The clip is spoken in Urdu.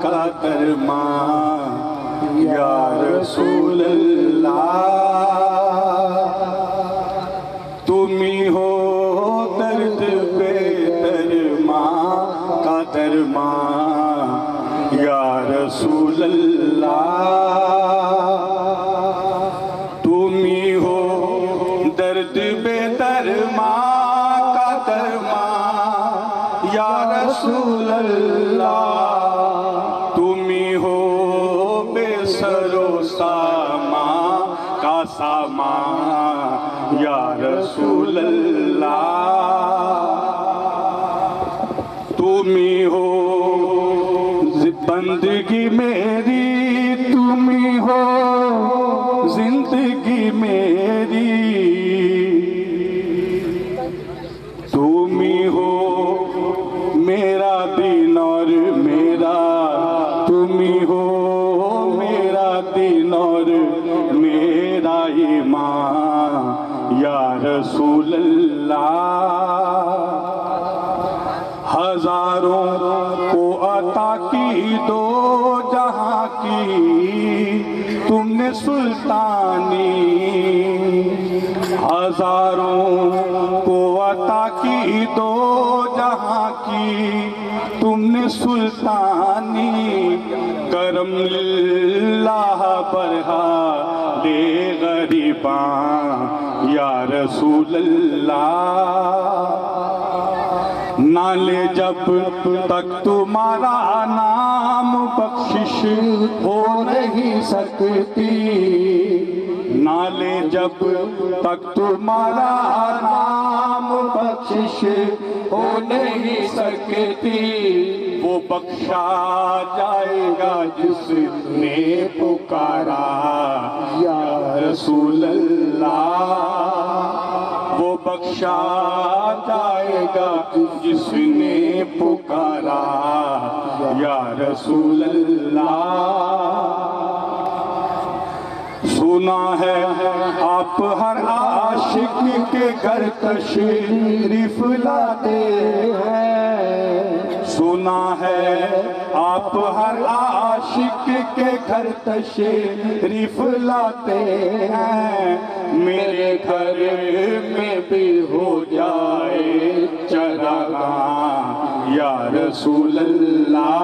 کا درمان یا رسول اللہ، تم ہی ہو درد پہ درمان کا درمان یا رسول اللہ، تم ہی ہو درد بے درمان کا درمان یا رسول اللہ، تم ہی ہو بے سر و سامان کا سامان یا رسول اللہ، تم ہی ہو بندگی میری، تم ہی ہو زندگی میری، تم ہی ہو میرا دین اور میرا، تم ہی ہو میرا دین اور میرا ایمان یا رسول اللہ، ہزاروں کو عطا کی دو جہاں کی تم نے سلطانی، ہزاروں کو عطا کی دو جہاں کی تم نے سلطانی، کرم للہ برہا لے غریباں یا رسول اللہ، نالے جب تک تمہارا نام بخشش ہو نہیں سکتی، نالے جب تک تمہارا نام بخشش ہو نہیں سکتی، وہ بخشا جائے گا جس نے پکارا یا رسول اللہ، وہ بخشا جائے گا جس نے پکارا یا رسول اللہ، سنا ہے آپ ہر عاشق کے گھر تشریف لاتے ہیں، سنا ہے آپ ہر عاشق کے گھر تشریف لاتے ہیں، میرے گھر میں بھی ہو جائے چراغاں یا رسول اللہ،